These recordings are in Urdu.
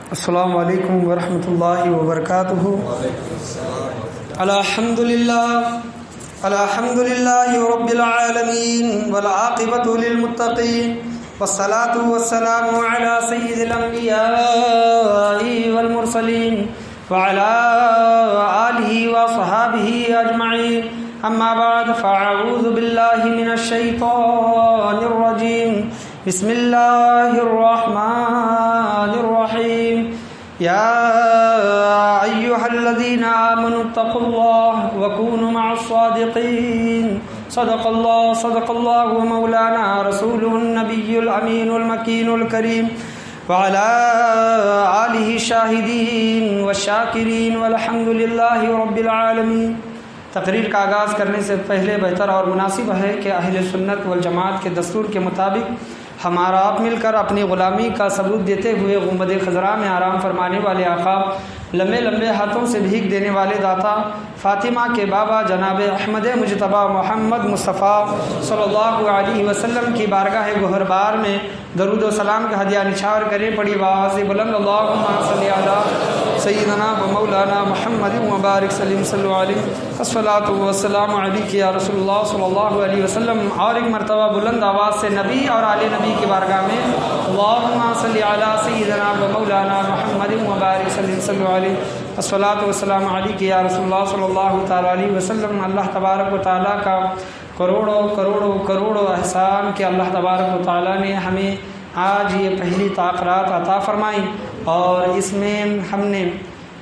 السلام علیکم ورحمۃ اللہ وبرکاتہ۔ الحمد للہ رب العالمین والعاقبۃ للمتقین والصلاة والسلام علی سید الانبیاء والمرسلین وعلی آلہ وصحابہ اجمعین، اما بعد فاعوذ باللہ من الشیطان الرجیم، بسم اللہ الرحمن الرحیم، یا ایہا الذین آمنوا اتقوا اللہ وکونوا مع الصادقین، صدق اللہ مولانا رسولہ النبی الامین المکین الکریم، وعلی آلہ الشاہدین والشاکرین والحمد للہ رب العالمین۔ تقریر کا آغاز کرنے سے پہلے بہتر اور مناسب ہے کہ اہل سنت والجماعت کے دستور کے مطابق ہمارا آپ مل کر اپنی غلامی کا ثبوت دیتے ہوئے گنبد خضراء میں آرام فرمانے والے آقا، لمبے لمبے ہاتھوں سے بھیک دینے والے داتا، فاطمہ کے بابا جناب احمد مجتبی محمد مصطفیٰ صلی اللہ علیہ وسلم کی بارگاہ گوہر بار میں درود و سلام کا ہدیہ نچھاور کریں پڑی آواز بلند، اللہم صلی علی سیدنا و مولانا محمد مبارک سلیم صلی علیہ الصلاۃ والسلام علیک یا رسول اللہ صلی اللہ علیہ وسلم۔ اور ایک مرتبہ بلند آواز سے نبی اور آل نبی کی بارگاہ میں اللہم صلی علی سیدنا و مولانا محمد مبارک سلیم صلی علیہ الصلاۃ والسلام علیک یا رسول اللہ صلی اللہ تعالیٰ علیہ وسلم۔ اللہ تبارک و تعالیٰ کا کروڑوں احسان کہ اللہ تبارک و تعالیٰ نے ہمیں آج یہ پہلی تاخیرات عطا فرمائی، اور اس میں ہم نے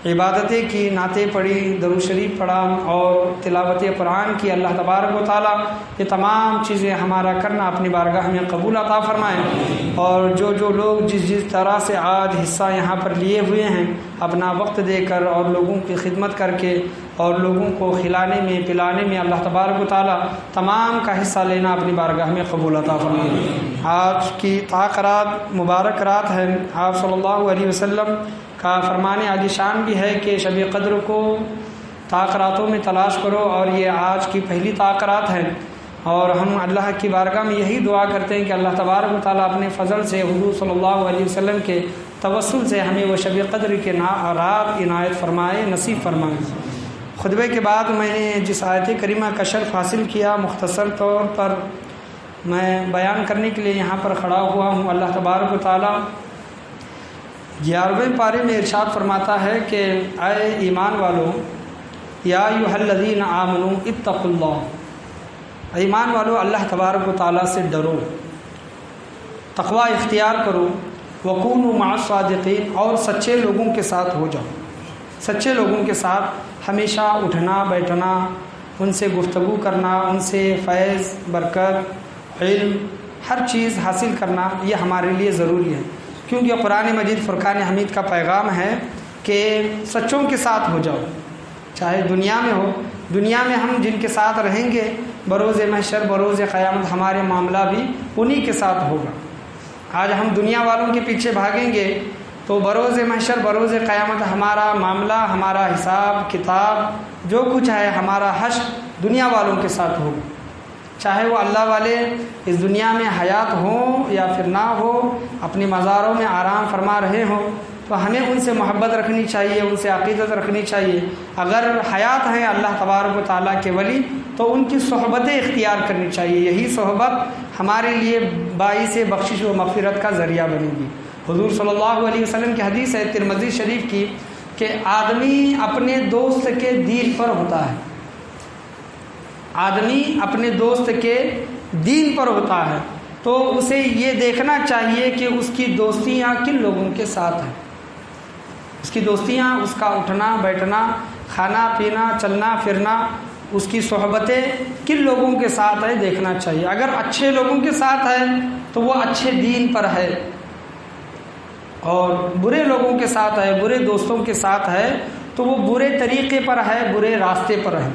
عبادتیں کی، نعتیں پڑھی، درود شریف پڑھا اور تلاوت قرآن کی۔ اللہ تبارک و تعالیٰ یہ تمام چیزیں ہمارا کرنا اپنی بارگاہ میں قبول عطا فرمائیں، اور جو لوگ جس طرح سے آج حصہ یہاں پر لیے ہوئے ہیں، اپنا وقت دے کر اور لوگوں کی خدمت کر کے اور لوگوں کو کھلانے میں پلانے میں، اللہ تبارک و تعالیٰ تمام کا حصہ لینا اپنی بارگاہ میں قبول عطا فرمائیں۔ آج کی تاخیرات مبارک رات ہے، آپ صلی اللہ علیہ وسلم کا فرمان عالی شان بھی ہے کہ شب قدر کو تاخیراتوں میں تلاش کرو، اور یہ آج کی پہلی تاخیرات ہے، اور ہم اللہ کی بارگاہ میں یہی دعا کرتے ہیں کہ اللہ تبارک و تعالیٰ اپنے فضل سے حضور صلی اللہ علیہ وسلم کے توسل سے ہمیں وہ شب قدر کے رات عنایت فرمائے، نصیب فرمائے۔ خطبے کے بعد میں نے جس آیت کریمہ کا شرف حاصل کیا، مختصر طور پر میں بیان کرنے کے لیے یہاں پر کھڑا ہوا ہوں۔ اللہ تبارک و تعالیٰ 11ویں پارے میں ارشاد فرماتا ہے کہ اے ایمان والو، یا ایھا الذین آمنوا اتقوا اللہ، ایمان والو اللہ تبارک و تعالیٰ سے ڈرو، تقوی اختیار کرو، وکونوا مع الصادقین، اور سچے لوگوں کے ساتھ ہو جاؤ۔ سچے لوگوں کے ساتھ ہمیشہ اٹھنا بیٹھنا، ان سے گفتگو کرنا، ان سے فیض برکت علم ہر چیز حاصل کرنا، یہ ہمارے لیے ضروری ہے، کیونکہ قرآن مجید فرقان حمید کا پیغام ہے کہ سچوں کے ساتھ ہو جاؤ، چاہے دنیا میں ہو۔ دنیا میں ہم جن کے ساتھ رہیں گے بروز محشر بروز قیامت ہمارے معاملہ بھی انہی کے ساتھ ہوگا۔ آج ہم دنیا والوں کے پیچھے بھاگیں گے تو بروز محشر بروز قیامت ہمارا معاملہ، ہمارا حساب کتاب، جو کچھ ہے ہمارا حشر دنیا والوں کے ساتھ ہوگا، چاہے وہ اللہ والے اس دنیا میں حیات ہوں یا پھر نہ ہو، اپنی مزاروں میں آرام فرما رہے ہوں، تو ہمیں ان سے محبت رکھنی چاہیے، ان سے عقیدت رکھنی چاہیے۔ اگر حیات ہیں اللہ تبارک و تعالیٰ کے ولی تو ان کی صحبتیں اختیار کرنی چاہیے، یہی صحبت ہمارے لیے باعث بخشش و مغفرت کا ذریعہ بنے گی۔ حضور صلی اللہ علیہ وسلم کی حدیث ہے ترمذی شریف کی کہ آدمی اپنے دوست کے دین پر ہوتا ہے، آدمی اپنے دوست کے دین پر ہوتا ہے، تو اسے یہ دیکھنا چاہیے کہ اس کی دوستیاں کن لوگوں کے ساتھ ہیں، اس کی دوستیاں، اس کا اٹھنا بیٹھنا، کھانا پینا، چلنا پھرنا، اس کی صحبتیں کن لوگوں کے ساتھ ہے دیکھنا چاہیے۔ اگر اچھے لوگوں کے ساتھ ہے تو وہ اچھے دین پر ہے، اور برے لوگوں کے ساتھ ہے، برے دوستوں کے ساتھ ہے تو وہ برے طریقے پر ہے، برے راستے پر ہے،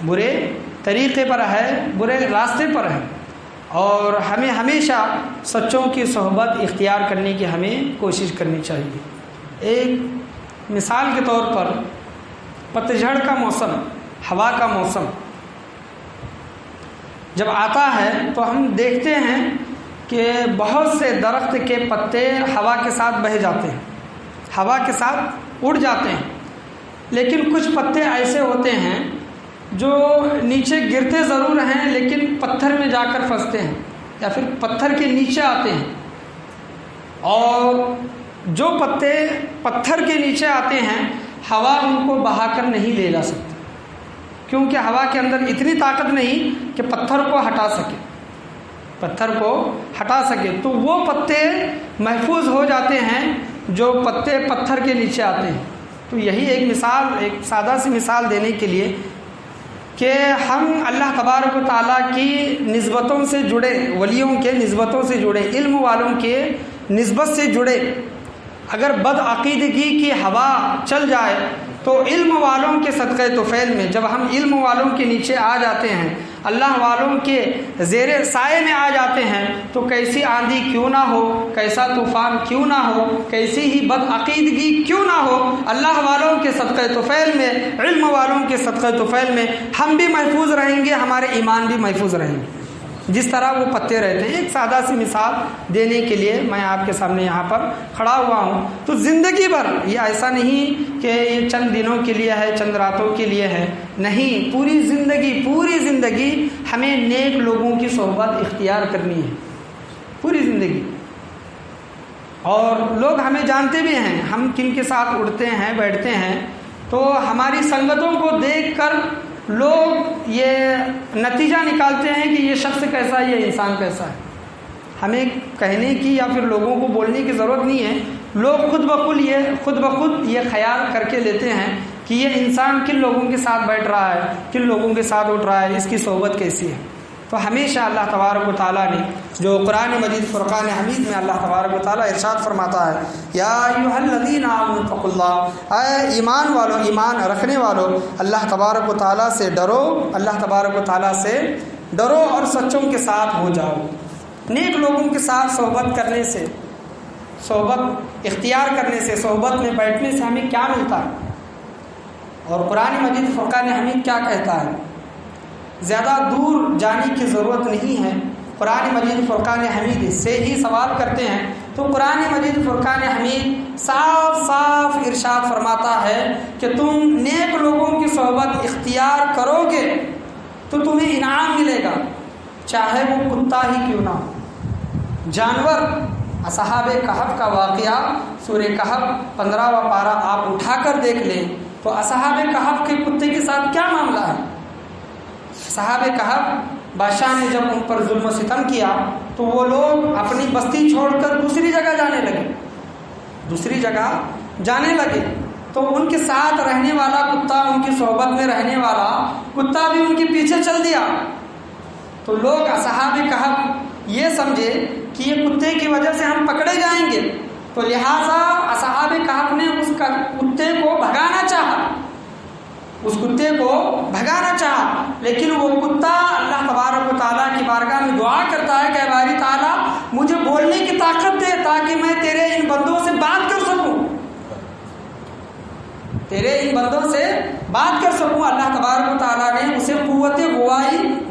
برے طریقے پر ہے، برے راستے پر ہے، اور ہمیں ہمیشہ سچوں کی صحبت اختیار کرنے کی ہمیں کوشش کرنی چاہیے۔ ایک مثال کے طور پر پتجھڑ کا موسم، ہوا کا موسم جب آتا ہے تو ہم دیکھتے ہیں کہ بہت سے درخت کے پتے ہوا کے ساتھ بہہ جاتے ہیں، ہوا کے ساتھ اڑ جاتے ہیں، لیکن کچھ پتے ایسے ہوتے ہیں جو نیچے گرتے ضرور ہیں لیکن پتھر میں جا کر پھنستے ہیں یا پھر پتھر کے نیچے آتے ہیں، اور جو پتے پتھر کے نیچے آتے ہیں ہوا ان کو بہا کر نہیں لے جا سکتی، کیونکہ ہوا کے اندر اتنی طاقت نہیں کہ پتھر کو ہٹا سکے، تو وہ پتے محفوظ ہو جاتے ہیں جو پتے پتھر کے نیچے آتے ہیں۔ تو یہی ایک سادہ سی مثال دینے کے لیے کہ ہم اللہ تبارک و تعالیٰ کی نسبتوں سے جڑے، ولیوں کے نسبتوں سے جڑے، علم والوں کے نسبت سے جڑے۔ اگر بد عقیدگی کی ہوا چل جائے تو علم والوں کے صدقے طفیل میں جب ہم علم والوں کے نیچے آ جاتے ہیں، اللہ والوں کے زیر سائے میں آ جاتے ہیں، تو کیسی آندھی کیوں نہ ہو، کیسا طوفان کیوں نہ ہو، کیسی ہی بد عقیدگی کیوں نہ ہو، اللہ والوں کے صدقے طفیل میں، علم والوں کے صدقے طفیل میں ہم بھی محفوظ رہیں گے، ہمارے ایمان بھی محفوظ رہیں گے، جس طرح وہ پتے رہتے ہیں۔ ایک سادہ سی مثال دینے کے لیے میں آپ کے سامنے یہاں پر کھڑا ہوا ہوں۔ تو زندگی بھر یہ ایسا نہیں کہ یہ چند دنوں کے لیے ہے، چند راتوں کے لیے ہے، نہیں، پوری زندگی ہمیں نیک لوگوں کی صحبت اختیار کرنی ہے، پوری زندگی۔ اور لوگ ہمیں جانتے بھی ہیں، ہم کن کے ساتھ اٹھتے ہیں بیٹھتے ہیں، تو ہماری سنگتوں کو دیکھ کر لوگ یہ نتیجہ نکالتے ہیں کہ یہ شخص کیسا ہے، یہ انسان کیسا ہے۔ ہمیں کہنے کی یا پھر لوگوں کو بولنے کی ضرورت نہیں ہے، لوگ خود بخود یہ خیال کر کے لیتے ہیں کہ یہ انسان کن لوگوں کے ساتھ بیٹھ رہا ہے، کن لوگوں کے ساتھ اٹھ رہا ہے، اس کی صحبت کیسی ہے۔ تو ہمیشہ اللہ تبارک و تعالیٰ نے جو قرآن مجید فرقان حمید میں اللہ تبارک و تعالیٰ ارشاد فرماتا ہے، یا ایھا الذین آمنوا اتقوا اللہ، اے ایمان والو، ایمان رکھنے والو، اللہ تبارک و تعالیٰ سے ڈرو، اللہ تبارک و تعالیٰ سے ڈرو اور سچوں کے ساتھ ہو جاؤ۔ نیک لوگوں کے ساتھ صحبت کرنے سے، صحبت اختیار کرنے سے، صحبت میں بیٹھنے سے ہمیں کیا ملتا ہے، اور قرآن مجید فرقان حمید کیا کہتا ہے؟ زیادہ دور جانے کی ضرورت نہیں ہے، قرآن مجید فرقان حمید سے ہی سوال کرتے ہیں تو قرآن مجید فرقان حمید صاف ارشاد فرماتا ہے کہ تم نیک لوگوں کی صحبت اختیار کرو گے تو تمہیں انعام ملے گا، چاہے وہ کتا ہی کیوں نہ ہو، جانور۔ اصحاب کہف کا واقعہ سورہ کہف 15واں پارہ آپ اٹھا کر دیکھ لیں تو اصحاب کہف کے کتے کے ساتھ کیا معاملہ ہے۔ صحاب کہف بادشاہ نے جب ان پر ظلم و ستم کیا تو وہ لوگ اپنی بستی چھوڑ کر دوسری جگہ جانے لگے تو ان کے ساتھ رہنے والا کتا، ان کی صحبت میں رہنے والا کتا بھی ان کے پیچھے چل دیا، تو لوگ اصحاب کہف یہ سمجھے کہ یہ کتے کی وجہ سے ہم پکڑے جائیں گے، تو لہٰذا اصحاب کہف نے اس کتے کو بھگانا چاہا، لیکن وہ کتا اللہ تبارک و تعالیٰ کی بارگاہ میں دعا کرتا ہے کہ اے باری تعالیٰ مجھے بولنے کی طاقت دے تاکہ میں تیرے ان بندوں سے بات کر سکوں، اللہ تبارک و تعالیٰ نے اسے قوت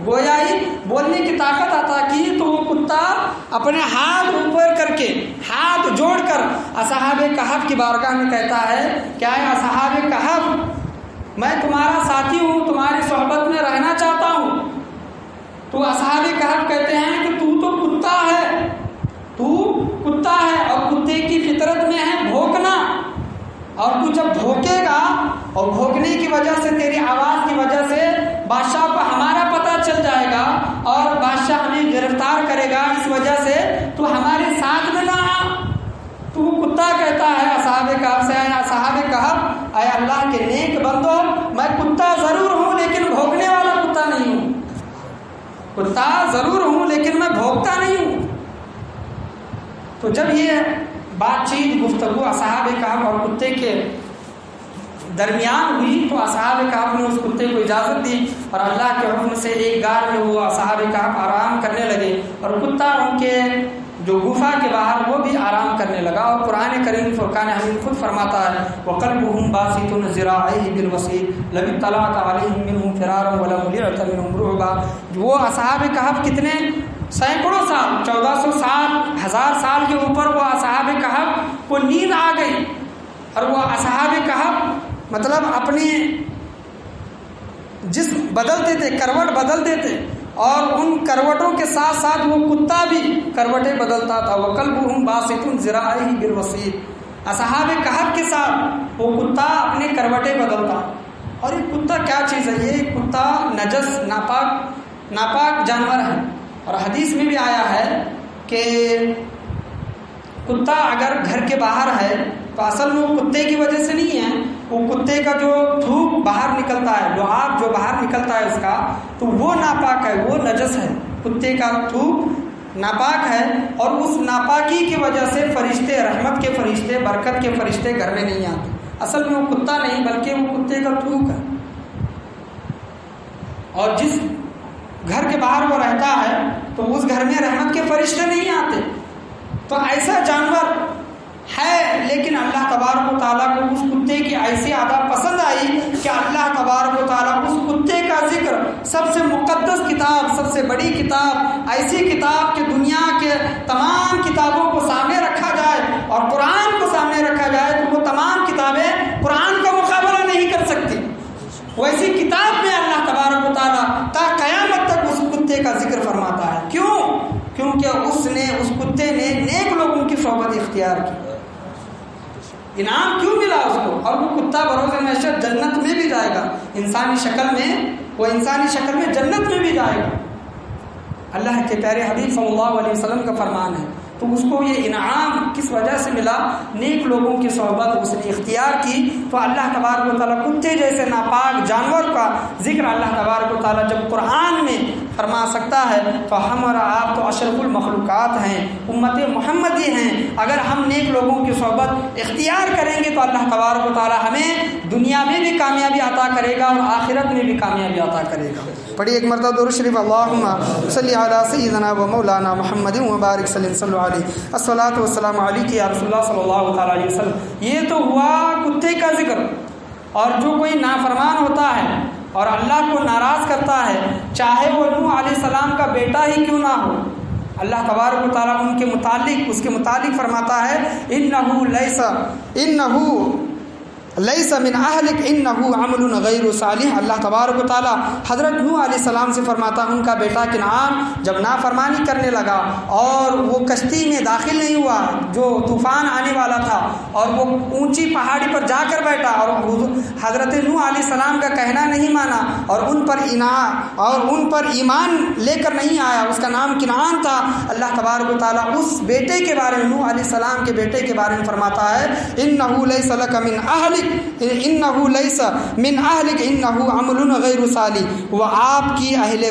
گویائی بولنے کی طاقت عطا کی، تو وہ کتا اپنے ہاتھ اوپر کر کے، ہاتھ جوڑ کر اصحاب کہف کی بارگاہ میں کہتا ہے کہ اے اصحاب کہف، میں تمہارا ساتھی ہوں، تمہاری صحبت میں رہنا چاہتا ہوں۔ تو اصحاب کہف کہتے ہیں کہ تو کتا ہے اور کتے کی فطرت میں ہے بھونکنا، اور تو جب بھونکے گا اور بھونکنے کی وجہ سے، تیری آواز کی وجہ سے بادشاہ کو ہمارا پتہ چل جائے گا اور بادشاہ ہمیں گرفتار کرے گا، اس وجہ سے تو ہمارے ساتھ میں نہ آ۔ تو وہ کتا کہتا ہے اصحاب کہف سے، اے اصحاب کہف، اے اللہ کے نیک بندو، میں کتا ضرور ہوں لیکن بھونکنے والا کتا نہیں ہوں، کتا ضرور ہوں لیکن میں بھونکتا نہیں ہوں۔ تو جب یہ بات چیت گفتگو اصحاب کہف اور کتے کے درمیان ہوئی تو اصحاب کہف نے اس کتے کو اجازت دی اور اللہ کے حکم سے ایک غار میں وہ اصحاب کہف آرام کرنے لگے اور کتا ان کے جو گفا کے باہر وہ بھی آرام کرنے لگا۔ اور قرآن کریم فرقان حمید خود فرماتا ہے وَقَلْبُهُمْ بَاسِطٌ ذِرَاعَيْهِ بِالْوَصِيدِ لَوِ اطَّلَعْتَ عَلَيْهِمْ مِنْهُمْ فِرَارًا وَلَمُلِئْتَ مِنْهُمْ رُعْبًا۔ وہ اصحاب کہف کتنے سینکڑوں سال، 1400 سال، 1000 سال کے اوپر وہ اصحاب کہف کو نیند آ گئی اور وہ اصحاب کہف مطلب اپنے جسم بدلتے تھے، کروٹ بدلتے تھے، اور ان کروٹوں کے ساتھ ساتھ وہ کتا بھی کروٹیں بدلتا تھا. وَكَلْبُهُمْ بَاسِطٌ ذِرَاعَيْهِ بِالْوَصِيدِ. اصحاب کہف کے ساتھ وہ کتا اپنے کروٹیں بدلتا. اور یہ کتا کیا چیز ہے؟ یہ کتا نجس ناپاک جانور ہے. اور حدیث میں بھی آیا ہے کہ کتا اگر گھر کے باہر ہے تو اصل میں وہ کتے کی وجہ سے نہیں ہے، وہ کتے کا جو تھوک باہر نکلتا ہے، لعاب جو باہر نکلتا ہے اس کا، تو وہ ناپاک ہے، وہ نجس ہے. کتے کا تھوک ناپاک ہے، اور اس ناپاکی کی وجہ سے فرشتے، رحمت کے فرشتے، برکت کے فرشتے گھر میں نہیں آتے. اصل میں وہ کتا نہیں بلکہ وہ کتے کا تھوک ہے. اور جس گھر کے باہر وہ رہتا ہے تو اس گھر میں رحمت کے فرشتے نہیں آتے. تو ایسا جانور ہے، لیکن اللہ تبارک و تعالیٰ کو اس کتے کی ایسی عادت پسند آئی کہ اللہ تبارک و تعالیٰ اس کتے کا ذکر سب سے مقدس کتاب، سب سے بڑی کتاب، ایسی کتاب کہ دنیا کے تمام کتابوں کو سامنے رکھا جائے اور قرآن کو سامنے رکھا جائے تو وہ تمام کتابیں قرآن کا مقابلہ نہیں کر سکتی. ویسی کتاب میں اللہ تبارک و تعالیٰ تا قیامت تک اس کتے کا ذکر فرماتا ہے. کیوں؟ کیونکہ اس کتے نے نیک لوگوں کی صحبت اختیار کی. انعام کیوں ملا اس کو؟ اور وہ کتا بروز محشر جنت میں بھی جائے گا، انسانی شکل میں، وہ انسانی شکل میں جنت میں بھی جائے گا. اللہ کے پیارے حبیب صلی اللہ علیہ وسلم کا فرمان ہے. تو اس کو یہ انعام کس وجہ سے ملا؟ نیک لوگوں کی صحبت اس نے اختیار کی. تو اللہ تبارک و تعالیٰ کتے جیسے ناپاک جانور کا ذکر اللہ تبارک و تعالیٰ جب قرآن میں فرما سکتا ہے تو ہم اور آپ تو اشرف المخلوقات ہیں، امت محمدی ہیں. اگر ہم نیک لوگوں کی صحبت اختیار کریں گے تو اللہ تبارک و تعالیٰ ہمیں دنیا میں بھی کامیابی عطا کرے گا اور آخرت میں بھی کامیابی عطا کرے گا. پڑھی ایک مرتبہ درود شریف. اللہم صلی علی سیدنا و مولانا محمد وبارک صلی علیہ الصلاۃ والسلام علیک یا رسول اللہ صلی اللہ تعالیٰ علیہ وسلم. یہ تو ہوا کتے کا ذکر. اور جو کوئی نافرمان ہوتا ہے اور اللہ کو ناراض کرتا ہے، چاہے وہ نوح علیہ السلام کا بیٹا ہی کیوں نہ ہو، اللہ تبارک و تعالیٰ ان کے متعلق اس کے متعلق فرماتا ہے لیس من اہلک انہ عمل غیر صالح. اللہ تبارک و تعالیٰ حضرت نوح علیہ السلام سے فرماتا ان کا بیٹا کنعان جب نافرمانی کرنے لگا اور وہ کشتی میں داخل نہیں ہوا جو طوفان آنے والا تھا، اور وہ اونچی پہاڑی پر جا کر بیٹھا اور حضرت نوح علیہ السلام کا کہنا نہیں مانا اور ان پر ایمان لے کر نہیں آیا، اس کا نام کنعان تھا. اللہ تبارک و تعالیٰ اس بیٹے کے بارے میں، نوح علیہ السلام کے بیٹے کے بارے میں فرماتا ہے انہ لیس لک من اہلک انہ لیس من اہلک انہ عمل غیر صالح. وہ آپ کی اہل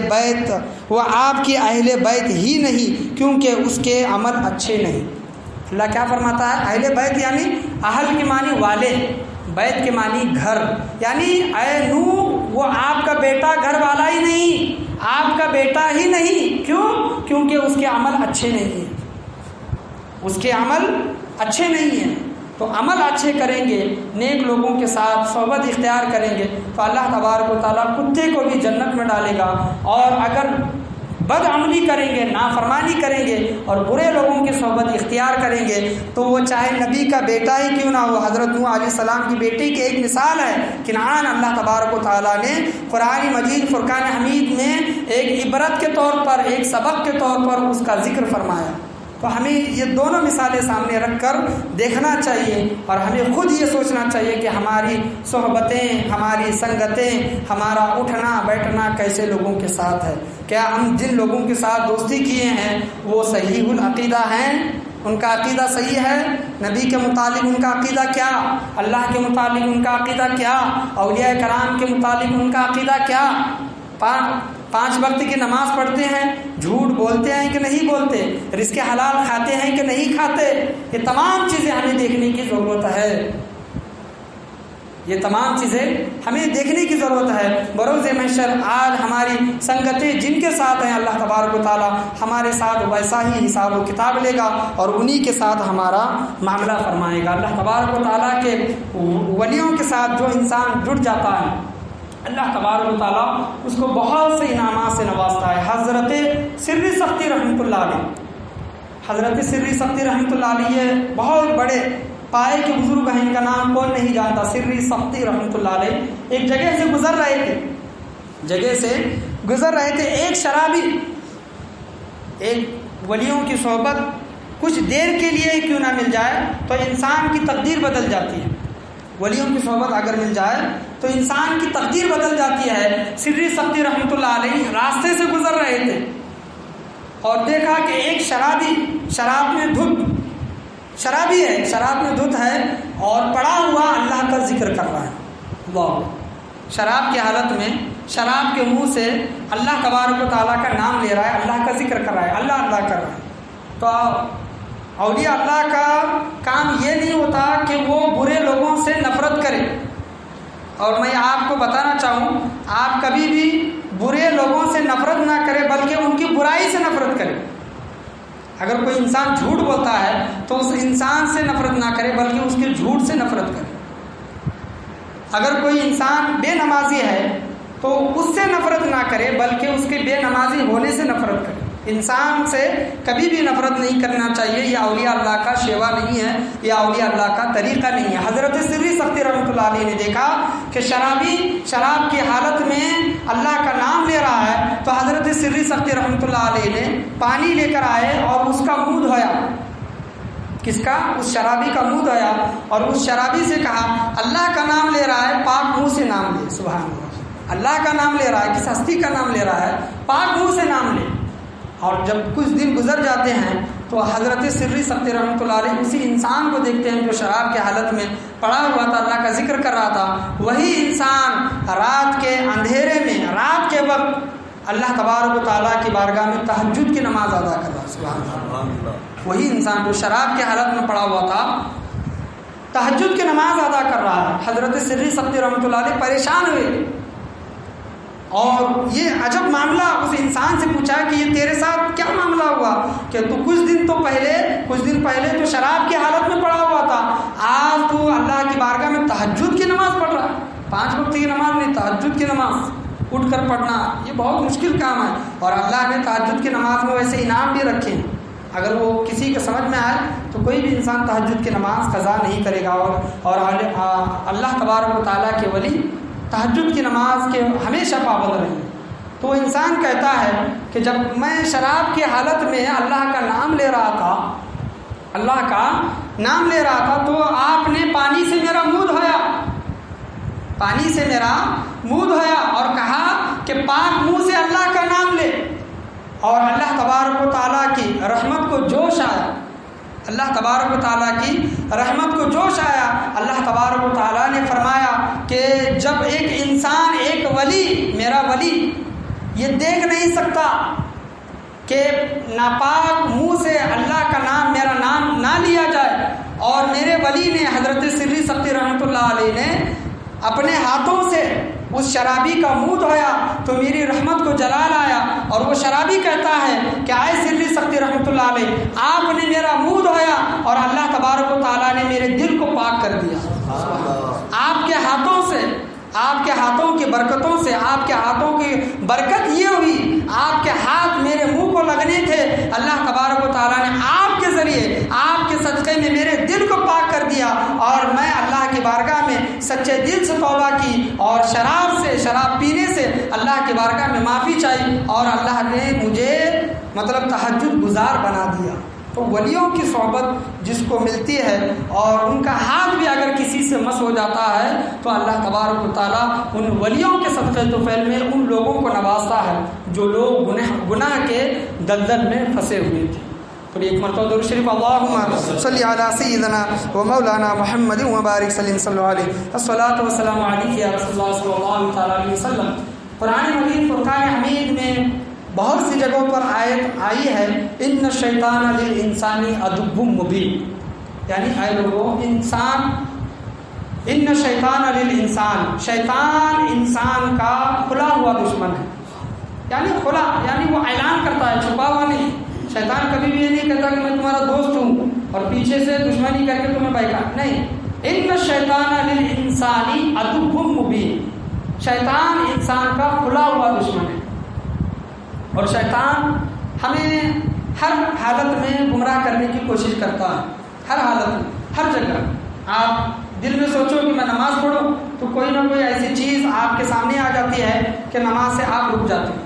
بیت ہی نہیں کیونکہ اس کے عمل اچھے نہیں. اللہ کیا فرماتا ہے؟ اہل بیت یعنی اہل کے معنی والے، بیت کے معنی گھر. یعنی اے نوح وہ آپ کا بیٹا گھر والا ہی نہیں، آپ کا بیٹا ہی نہیں. کیوں؟ کیونکہ اس کے عمل اچھے نہیں ہیں، اس کے عمل اچھے نہیں ہیں. تو عمل اچھے کریں گے، نیک لوگوں کے ساتھ صحبت اختیار کریں گے تو اللہ تبارک و تعالیٰ کتے کو بھی جنت میں ڈالے گا. اور اگر بد عملی کریں گے، نافرمانی کریں گے اور برے لوگوں کی صحبت اختیار کریں گے تو وہ چاہے نبی کا بیٹا ہی کیوں نہ ہو. حضرت نوح علیہ السلام کی بیٹی کی ایک مثال ہے کنعان. اللہ تبارک و تعالیٰ نے قرآن مجید فرقان حمید میں ایک عبرت کے طور پر، ایک سبق کے طور پر اس کا ذکر فرمایا. تو ہمیں یہ دونوں مثالیں سامنے رکھ کر دیکھنا چاہیے اور ہمیں خود یہ سوچنا چاہیے کہ ہماری صحبتیں، ہماری سنگتیں، ہمارا اٹھنا بیٹھنا کیسے لوگوں کے ساتھ ہے. کیا ہم جن لوگوں کے ساتھ دوستی کیے ہیں وہ صحیح العقیدہ ہیں؟ ان کا عقیدہ صحیح ہے؟ نبی کے متعلق ان کا عقیدہ کیا؟ اللہ کے متعلق ان کا عقیدہ کیا؟ اولیاء کرام کے متعلق ان کا عقیدہ کیا؟ 5 وقت کی نماز پڑھتے ہیں، جھوٹ بولتے ہیں کہ نہیں بولتے، رزق حلال کھاتے ہیں کہ نہیں کھاتے؟ یہ تمام چیزیں ہمیں دیکھنے کی ضرورت ہے. یہ تمام چیزیں ہمیں دیکھنے کی ضرورت ہے. بروز محشر آج ہماری سنگتیں جن کے ساتھ ہیں اللہ تبارک و تعالیٰ ہمارے ساتھ ویسا ہی حساب و کتاب لے گا اور انہی کے ساتھ ہمارا معاملہ فرمائے گا. اللہ تبارک و تعالیٰ کے ولیوں کے ساتھ جو انسان جڑ جاتا ہے اللہ تبارک و تعالیٰ اس کو بہت سے انعامات سے نوازتا ہے. حضرت سری سختی رحمۃ اللہ علیہ، حضرت سری سختی رحمۃ اللہ علیہ بہت بڑے پائے کہ بزرگ ہیں ان کا نام کون نہیں جانتا، سری سختی رحمۃ اللہ علیہ ایک جگہ سے گزر رہے تھے، ایک شرابی ایک ولیوں کی صحبت کچھ دیر کے لیے کیوں نہ مل جائے تو انسان کی تقدیر بدل جاتی ہے، ولیوں کی صحبت اگر مل جائے تو انسان کی تقدیر بدل جاتی ہے۔ سری سختی رحمۃ اللہ علیہ راستے سے گزر رہے تھے اور دیکھا کہ ایک شرابی شراب میں دھت ہے اور پڑا ہوا اللہ کا ذکر کر رہا ہے۔ اللہ، شراب کی حالت میں شراب کے منہ سے اللہ تبارک و تعالیٰ کا نام لے رہا ہے، اللہ کا ذکر کر رہا ہے، اللہ کر رہا ہے۔ تو اولیاء اللہ کا کام یہ نہیں ہوتا کہ وہ برے لوگوں سے نفرت کرے، اور میں آپ کو بتانا چاہوں آپ کبھی بھی برے لوگوں سے نفرت نہ کرے بلکہ ان کی برائی سے نفرت کرے۔ اگر کوئی انسان جھوٹ بولتا ہے تو اس انسان سے نفرت نہ کرے بلکہ اس کے جھوٹ سے نفرت کرے۔ اگر کوئی انسان بے نمازی ہے تو اس سے نفرت نہ کرے بلکہ اس کے بے نمازی ہونے سے نفرت کرے۔ انسان سے کبھی بھی نفرت نہیں کرنا چاہیے، یہ اولیاء اللہ کا شیوا نہیں ہے، یہ اولیاء اللہ کا طریقہ نہیں ہے۔ حضرت سری سختی رحمۃ اللہ علیہ نے دیکھا کہ شرابی شراب کی حالت میں اللہ کا نام لے رہا ہے تو حضرت سری سختی رحمۃ اللہ علیہ نے پانی لے کر آئے اور اس کا منہ دھویا۔ کس کا؟ اس شرابی کا منہ دھویا اور اس شرابی سے کہا اللہ کا نام لے رہا ہے، پاک منہ سے نام لے۔ سبحان اللہ، اللہ کا نام لے رہا ہے، کس ہستی کا نام لے رہا ہے، پاک منہ سے نام لے۔ اور جب کچھ دن گزر جاتے ہیں تو حضرت سری سختی رحمۃ اللہ علیہ اسی انسان کو دیکھتے ہیں جو شراب کی حالت میں پڑا ہوا تھا، اللہ کا ذکر کر رہا تھا۔ وہی انسان رات کے اندھیرے میں، رات کے وقت اللہ تبارک و تعالیٰ کی بارگاہ میں تہجد کی نماز ادا کر رہا ہے۔ سبحان اللہ، وہی انسان جو شراب کی حالت میں پڑا ہوا تھا تہجد کی نماز ادا کر رہا ہے۔ حضرت سری سختی رحمۃ اللہ علیہ پریشان ہوئے اور یہ عجب معاملہ اس انسان سے پوچھا کہ یہ تیرے ساتھ کیا معاملہ ہوا کہ تو کچھ دن پہلے تو شراب کی حالت میں پڑا ہوا تھا، آج تو اللہ کی بارگاہ میں تہجد کی نماز پڑھ رہا ہے۔ 5 وقت کی نماز نہیں، تہجد کی نماز اٹھ کر پڑھنا یہ بہت مشکل کام ہے، اور اللہ نے تہجد کی نماز میں ویسے انعام بھی رکھے ہیں۔ اگر وہ کسی کے سمجھ میں آئے تو کوئی بھی انسان تہجد کی نماز قضا نہیں کرے گا، اور اللہ تبارک و تعالیٰ کے ولی تہجد کی نماز کے ہمیشہ پابند رہیں۔ تو وہ انسان کہتا ہے کہ جب میں شراب کی حالت میں اللہ کا نام لے رہا تھا تو آپ نے پانی سے میرا منہ دھویا اور کہا کہ پاک منہ سے اللہ کا نام لے، اور اللہ تبارک و تعالیٰ کی رحمت کو جوش آیا، اللہ تبارک و تعالیٰ کی رحمت کو جوش آیا۔ اللہ تبارک و تعالیٰ نے فرمایا کہ جب ایک انسان، ایک ولی، میرا ولی یہ دیکھ نہیں سکتا کہ ناپاک منہ سے اللہ کا نام، میرا نام نہ لیا جائے، اور میرے ولی نے حضرت سری سختی رحمۃ اللہ علیہ نے اپنے ہاتھوں سے اس شرابی کا منہ دھویا تو میری رحمت کو جلال آیا، اور وہ شرابی کہتا ہے کہ آئے سری سختی رحمۃ اللہ علیہ، آپ نے میرا منہ دھویا اور اللہ تبارک و تعالیٰ نے میرے دل کو پاک کر دیا۔ آپ کے ہاتھوں سے، آپ کے ہاتھوں کی برکتوں سے، آپ کے ہاتھوں کی برکت یہ ہوئی، آپ کے ہاتھ میرے منہ کو لگنے تھے، اللہ تبارک و تعالیٰ نے آپ کے ذریعے، آپ کے صدقے میں میرے دل کو پاک کر دیا، اور میں اللہ کی بارگاہ میں سچے دل سے توبہ کی، اور شراب پینے سے اللہ کی بارگاہ میں معافی چاہی، اور اللہ نے مجھے تہجد گزار بنا دیا۔ تو ولیوں کی صحبت جس کو ملتی ہے اور ان کا ہاتھ بھی اگر کسی سے مس ہو جاتا ہے تو اللہ تبارک و تعالیٰ ان ولیوں کے صدقے طفیل میں ان لوگوں کو نوازتا ہے جو لوگ گناہ کے دلدل میں پھنسے ہوئے تھے۔ تو ایک مرتبہ درود شریف اللہم صلی علی سیدنا و مولانا محمد و بارک صلی اللہ علیہ الصلاۃ والسلام علیک یا رسول اللہ صلی اللہ تعالیٰ علیہ وسلم۔ قرآن مجید فرقان حمید میں بہت سی جگہوں پر آیت آئی ہے ان الشیطان للانسان عدو مبین، یعنی اے لوگوں، ان الشیطان للانسان، شیطان انسان کا کھلا ہوا دشمن ہے، یعنی وہ اعلان کرتا ہے، چھپا ہوا نہیں۔ شیطان کبھی بھی یہ نہیں کہتا کہ میں تمہارا دوست ہوں اور پیچھے سے دشمنی کر کے تمہیں بہکا، نہیں۔ ان الشیطان للانسان عدو مبین، شیطان انسان کا کھلا ہوا دشمن ہے، اور شیطان ہمیں ہر حالت میں گمراہ کرنے کی کوشش کرتا ہے، ہر حالت میں، ہر جگہ۔ آپ دل میں سوچو کہ میں نماز پڑھوں تو کوئی نہ کوئی ایسی چیز آپ کے سامنے آ جاتی ہے کہ نماز سے آپ رک جاتے ہیں.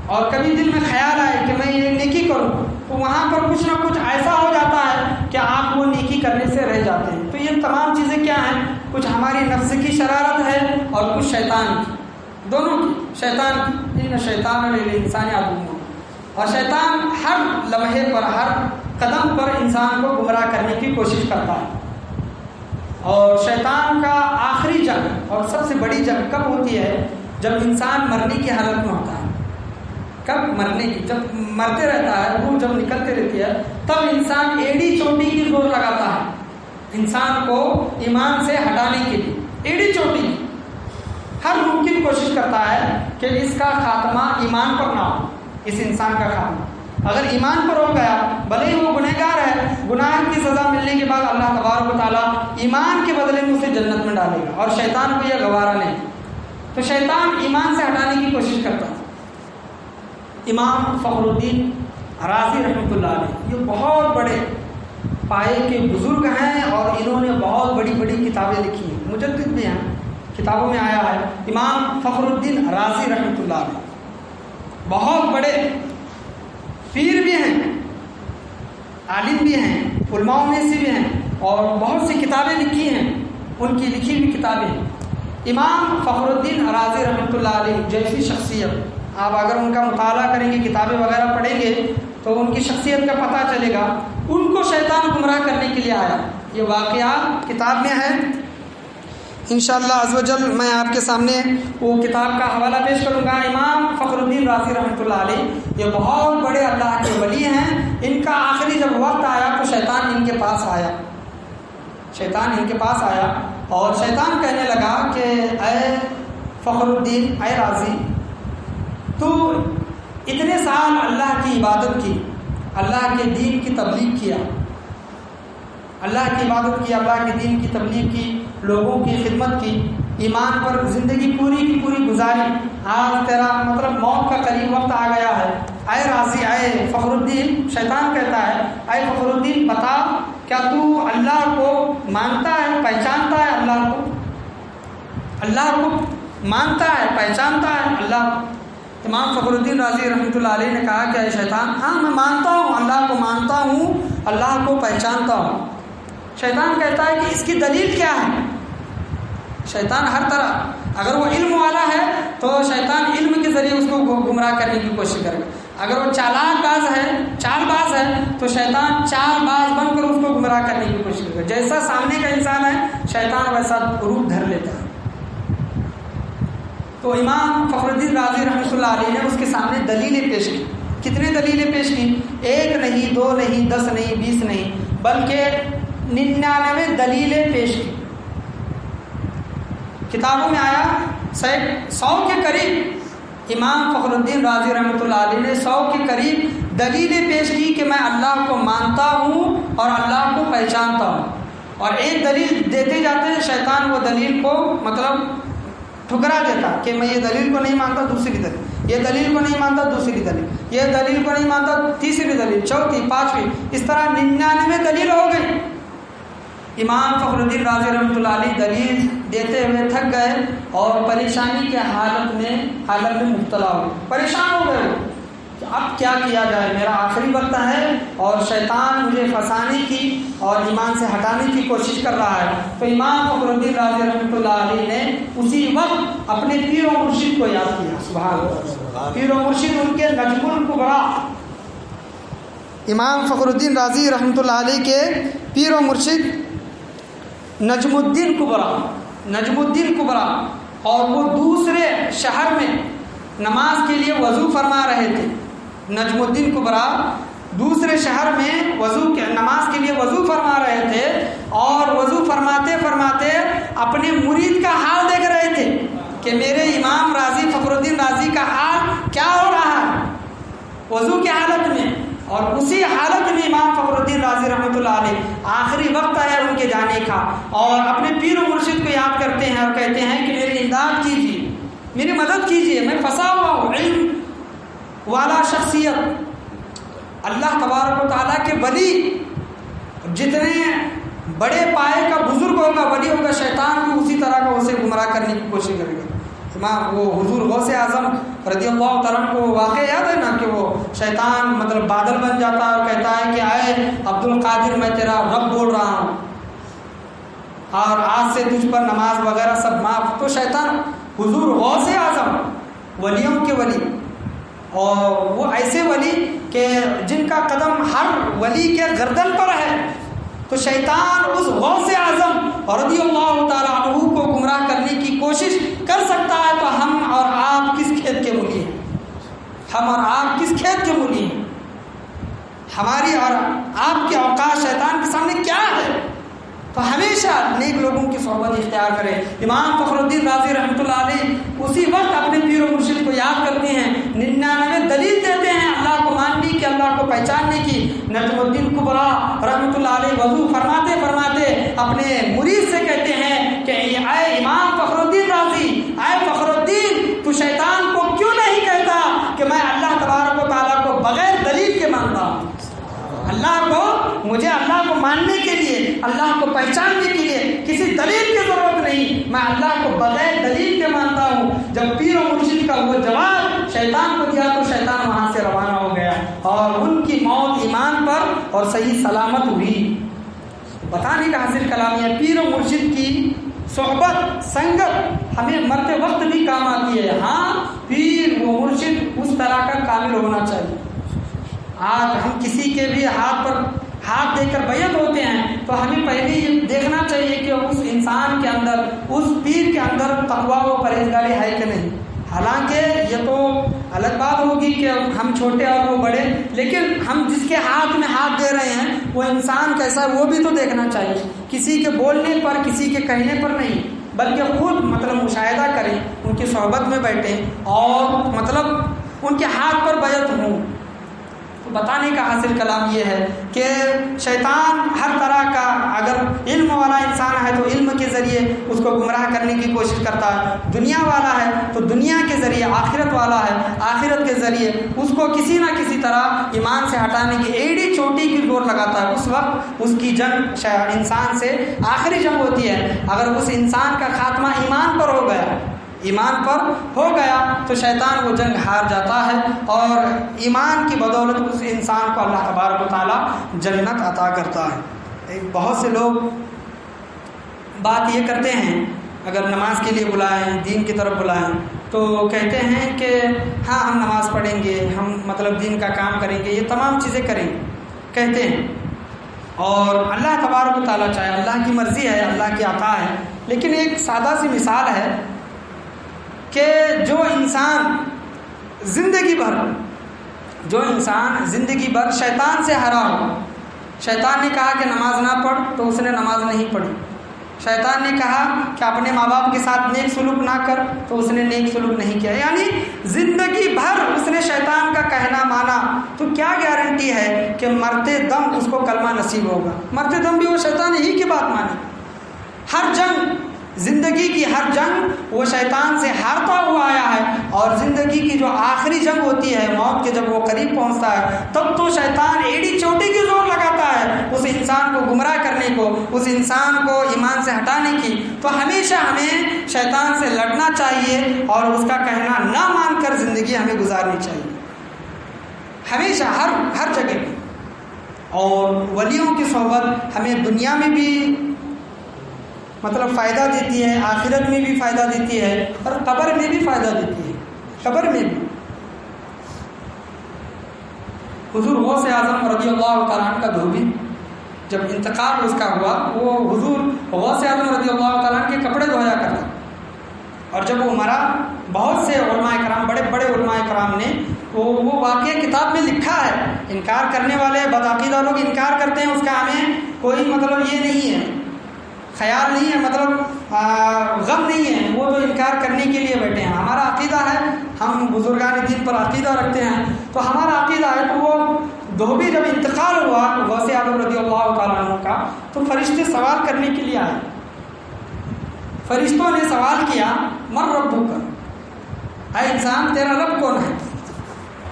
اور کبھی دل میں خیال آئے کہ میں یہ نیکی کروں تو وہاں پر کچھ نہ کچھ ایسا ہو جاتا ہے کہ آپ وہ نیکی کرنے سے رہ جاتے ہیں. تو یہ تمام چیزیں کیا ہیں؟ کچھ ہماری نفس کی شرارت ہے اور کچھ شیطان کی، دونوں کی. شیطان کی ان شیطان للانسان عدو، اور شیطان ہر لمحے پر ہر قدم پر انسان کو گمراہ کرنے کی کوشش کرتا ہے. اور شیطان کا آخری جنگ اور سب سے بڑی جنگ کب ہوتی ہے؟ جب انسان مرنے کی حالت میں ہوتا ہے. کب مرنے کی؟ جب مرتے رہتا ہے، روح جب نکلتے رہتی ہے تب انسان ایڑی چوٹی کی زور لگاتا ہے انسان کو ایمان سے ہٹانے کے لیے. ایڑی چوٹی کی ہر ممکن کوشش کرتا ہے کہ اس کا خاتمہ ایمان پر نہ ہو. اس انسان کا خاتمہ اگر ایمان پر ہو گیا، بھلے ہی وہ گنہگار ہے، گناہ کی سزا ملنے کے بعد اللہ تبارک و تعالیٰ ایمان کے بدلے میں اسے جنت میں ڈالے گا، اور شیطان کو یہ گوارا نہیں. تو شیطان ایمان سے ہٹانے کی کوشش کرتا ہے. امام فخر الدین رازی رحمۃ اللہ علیہ یہ بہت بڑے پائے کے بزرگ ہیں، اور انہوں نے بہت بڑی بڑی کتابیں لکھی ہیں، مجدد بھی ہیں، کتابوں میں آیا ہے. امام فخر الدین رازی رحمۃ اللہ علیہ بہت بڑے پیر بھی ہیں، عالم بھی ہیں، علماء میں سے بھی ہیں، اور بہت سی کتابیں لکھی ہیں، ان کی لکھی ہوئی کتابیں ہیں. امام فخر الدین رازی رحمۃ اللہ علیہ جیسی شخصیت آپ اگر ان کا مطالعہ کریں گے، کتابیں وغیرہ پڑھیں گے تو ان کی شخصیت کا پتہ چلے گا. ان کو شیطان گمراہ کرنے کے لیے آیا. یہ واقعہ کتاب میں ہے، انشاءاللہ عز و جل میں آپ کے سامنے وہ کتاب کا حوالہ پیش کروں گا. امام فخر الدین رازی رحمۃ اللہ علیہ یہ بہت بڑے اللہ کے ولی ہیں. ان کا آخری جب وقت آیا تو شیطان ان کے پاس آیا. شیطان ان کے پاس آیا اور شیطان کہنے لگا کہ اے فخر الدین، اے رازی، تو اتنے سال اللہ کی عبادت کی، اللہ کے دین کی تبلیغ کیا، اللہ کی عبادت کی، اللہ کے دین کی تبلیغ کی، لوگوں کی خدمت کی، ایمان پر زندگی پوری کی پوری گزاری. آج تیرا مطلب موت کا قریب وقت آ گیا ہے. اے رازی، اے فخر الدین، شیطان کہتا ہے اے فخر الدین بتا، کیا تو اللہ کو مانتا ہے، پہچانتا ہے؟ اللہ کو مانتا ہے، پہچانتا ہے اللہ کو؟ امام فخر الدین رازی رحمۃ اللہ علیہ نے کہا کہ اے شیطان، ہاں میں مانتا ہوں، اللہ کو مانتا ہوں، اللہ کو پہچانتا ہوں. شیطان کہتا ہے کہ اس کی دلیل کیا ہے؟ شیطان ہر طرح، اگر وہ علم والا ہے تو شیطان علم کے ذریعے اس کو گمراہ کرنے کی کوشش کرے گا. اگر وہ چال باز ہے تو شیطان چال باز بن کر اس کو گمراہ کرنے کی کوشش کرے گا. جیسا سامنے کا انسان ہے شیطان ویسا روپ دھر لیتا ہے. تو امام فخر الدین رازی رحمۃ اللہ علیہ نے اس کے سامنے دلیلیں پیش کی. کتنے دلیلیں پیش کی؟ 1 نہیں، 2 نہیں، 10 نہیں، 20 نہیں، بلکہ 99 دلیلیں پیش کی. کتابوں میں آیا 100 کے قریب امام فخر الدین رازی رحمۃ اللہ علیہ نے 100 کے قریب دلیلیں پیش کی کہ میں اللہ کو مانتا ہوں اور اللہ کو پہچانتا ہوں. اور ایک دلیل دیتے جاتے ہیں، شیطان وہ دلیل کو مطلب ٹھکرا دیتا کہ میں یہ دلیل کو نہیں مانتا، دوسری دلیل، یہ دلیل کو نہیں مانتا، دوسری دلیل، یہ دلیل کو نہیں مانتا، تیسری دلیل، چوتھی، پانچویں، اس طرح 99 دلیل ہو گئی. امام فخر الدین رازی رحمۃ اللہ علیہ دلیل دیتے ہوئے تھک گئے اور پریشانی کے حالت میں مبتلا ہوئے. پریشان ہو گئے کہ اب کیا کیا جائے، میرا آخری وقت ہے اور شیطان مجھے پھنسانے کی اور ایمان سے ہٹانے کی کوشش کر رہا ہے. تو امام فخر الدین رازی رحمۃ اللہ علیہ نے اسی وقت اپنے پیر و مرشد کو یاد کیا. سبحان اللہ. پیر و مرشد ان کے نجم الکبریٰ، امام فخر الدین رازی رحمۃ اللہ علیہ کے پیر و مرشد نجم الدین کبریٰ، اور وہ دوسرے شہر میں نماز کے لیے وضو فرما رہے تھے. نجم الدین کبریٰ دوسرے شہر میں نماز کے لیے وضو فرما رہے تھے، اور وضو فرماتے فرماتے اپنے مرید کا حال دیکھ رہے تھے کہ میرے امام رازی فخر الدین رازی کا حال کیا ہو رہا ہے وضو کی حالت میں. اور اسی حالت میں امام فخر الدین رازی رحمۃ اللہ علیہ آخری وقت ہے ان کے جانے کا، اور اپنے پیر و مرشد کو یاد کرتے ہیں اور کہتے ہیں کہ میری امداد کیجیے، میری مدد کیجیے، میں پھنسا ہوا ہوں. علم والا شخصیت، اللہ تبارک و تعالیٰ کے ولی، جتنے بڑے پائے کا بزرگ ہوگا، ولی ہوگا، شیطان بھی اسی طرح کا اسے گمراہ کرنے کی کوشش کرے گا۔ وہ حضور غوث اعظم رضی اللہ تعالیٰ عنہ کو واقعہ یاد ہے نا کہ وہ شیطان مطلب بادل بن جاتا ہے اور کہتا ہے کہ آئے عبد القادر میں تیرا رب بول رہا ہوں اور آج سے تجھ پر نماز وغیرہ سب معاف۔ تو شیطان حضور غوث اعظم ولیوں کے ولی، اور وہ ایسے ولی کہ جن کا قدم ہر ولی کے گردن پر ہے، تو شیطان اس غوث اعظم رضی اللہ تعالیٰ عنہ کو گمراہ کرنے کی کوشش کر سکتا ہے۔ تو ہم اور آپ کس کھیت کے مولی ہیں؟ ہم اور آپ کس کھیت کے مولی ہیں؟ ہماری اور آپ کے اوقات شیطان کے سامنے کیا ہے؟ تو ہمیشہ نیک لوگوں کی صحبت اختیار کریں۔ امام فخر الدین رازی رحمۃ اللہ علیہ اسی وقت اپنے پیر و مرشد کو یاد کرتے ہیں، 99 دلیل دیتے ہیں اللہ کو ماننے کی، اللہ کو پہچاننے کی۔ نجم الدین کبریٰ رحمۃ اللہ علیہ وضو فرماتے فرماتے اپنے مرید سے کہتے ہیں کہ اے امام فخر الدین رازی، اے فخر الدین، تو شیطان کو کیوں نہیں کہتا کہ میں اللہ تبارک و تعالیٰ کو بغیر دلیل کے مانتا ہوں؟ مجھے اللہ کو ماننے کے لیے، اللہ کو پہچاننے کے لیے کسی دلیل کی ضرورت نہیں، میں اللہ کو بغیر دلیل کے مانتا ہوں۔ جب پیر و مرشد کا وہ جواب شیطان کو دیا تو شیطان وہاں سے روانہ ہو گیا اور ان کی موت ایمان پر اور صحیح سلامت ہوئی۔ بتانے کا حاصل کلام ہے پیر و مرشد کی صحبت سنگت ہمیں مرتے وقت بھی کام آتی ہے۔ ہاں، پیر و مرشد اس طرح کا کامل ہونا چاہیے۔ آج ہم کسی کے بھی ہاتھ پر ہاتھ دے کر بیعت ہوتے ہیں تو ہمیں پہلے یہ دیکھنا چاہیے کہ اس انسان کے اندر، اس پیر کے اندر تقویٰ و پرہیزگاری ہے کہ نہیں۔ حالانکہ یہ تو الگ بات ہوگی کہ ہم چھوٹے اور وہ بڑے، لیکن ہم جس کے ہاتھ میں ہاتھ دے رہے ہیں وہ انسان کیسا ہے وہ بھی تو دیکھنا چاہیے۔ کسی کے بولنے پر، کسی کے کہنے پر نہیں، بلکہ خود مشاہدہ کریں، ان کی صحبت میں بیٹھیں اور ان کے ہاتھ پر بیعت ہوں۔ بتانے کا حاصل کلام یہ ہے کہ شیطان ہر طرح کا، اگر علم والا انسان ہے تو علم کے ذریعے اس کو گمراہ کرنے کی کوشش کرتا ہے، دنیا والا ہے تو دنیا کے ذریعے، آخرت والا ہے آخرت کے ذریعے اس کو کسی نہ کسی طرح ایمان سے ہٹانے کی ایڑی چوٹی کی زور لگاتا ہے۔ اس وقت اس کی جنگ انسان سے آخری جنگ ہوتی ہے۔ اگر اس انسان کا خاتمہ ایمان پر ہو گیا تو شیطان وہ جنگ ہار جاتا ہے اور ایمان کی بدولت اس انسان کو اللہ تبارک و تعالیٰ جنت عطا کرتا ہے۔ بہت سے لوگ بات یہ کرتے ہیں، اگر نماز کے لیے بلائیں، دین کی طرف بلائیں تو کہتے ہیں کہ ہاں ہم نماز پڑھیں گے، ہم دین کا کام کریں گے، یہ تمام چیزیں کریں گے کہتے ہیں، اور اللہ تبارک و تعالیٰ چاہے، اللہ کی مرضی ہے، اللہ کی عطا ہے۔ لیکن ایک سادہ سی مثال ہے کہ جو انسان زندگی بھر شیطان سے ہرا ہو، شیطان نے کہا کہ نماز نہ پڑھ تو اس نے نماز نہیں پڑھی، شیطان نے کہا کہ اپنے ماں باپ کے ساتھ نیک سلوک نہ کر تو اس نے نیک سلوک نہیں کیا، یعنی زندگی بھر اس نے شیطان کا کہنا مانا، تو کیا گارنٹی ہے کہ مرتے دم اس کو کلمہ نصیب ہوگا؟ مرتے دم بھی وہ شیطان ہی کی بات مانے۔ ہر جنگ، زندگی کی ہر جنگ وہ شیطان سے ہارتا ہوا آیا ہے، اور زندگی کی جو آخری جنگ ہوتی ہے، موت کے جب وہ قریب پہنچتا ہے، تب تو شیطان ایڑی چوٹی کی زور لگاتا ہے اس انسان کو گمراہ کرنے کو، اس انسان کو ایمان سے ہٹانے کی۔ تو ہمیشہ ہمیں شیطان سے لڑنا چاہیے اور اس کا کہنا نہ مان کر زندگی ہمیں گزارنی چاہیے، ہمیشہ ہر جگہ پہ۔ اور ولیوں کی صحبت ہمیں دنیا میں بھی فائدہ دیتی ہے، آخرت میں بھی فائدہ دیتی ہے اور قبر میں بھی فائدہ دیتی ہے۔ قبر میں بھی حضور غوث اعظم رضی اللہ تعالیٰ عنہ کا دھوبی جب انتقال اس کا ہوا، وہ حضور غوث اعظم رضی اللہ تعالیٰ عنہ کے کپڑے دھویا کرتا، اور جب وہ مرا بہت سے علماء کرام، بڑے بڑے علماء کرام نے وہ واقعہ کتاب میں لکھا ہے۔ انکار کرنے والے بدعقیدہ لوگ انکار کرتے ہیں، اس کا ہمیں کوئی یہ نہیں ہے، خیال نہیں ہے، غم نہیں ہے، وہ تو انکار کرنے کے لیے بیٹھے ہیں۔ ہمارا عقیدہ ہے، ہم بزرگان دین پر عقیدہ رکھتے ہیں، تو ہمارا عقیدہ ہے تو وہ دھوبی جب انتقال ہوا غوث اعظم رضی اللہ تعالیٰ عنہ کا، تو فرشتے سوال کرنے کے لیے آئے۔ فرشتوں نے سوال کیا، من ربک، اے انسان تیرا رب کون ہے؟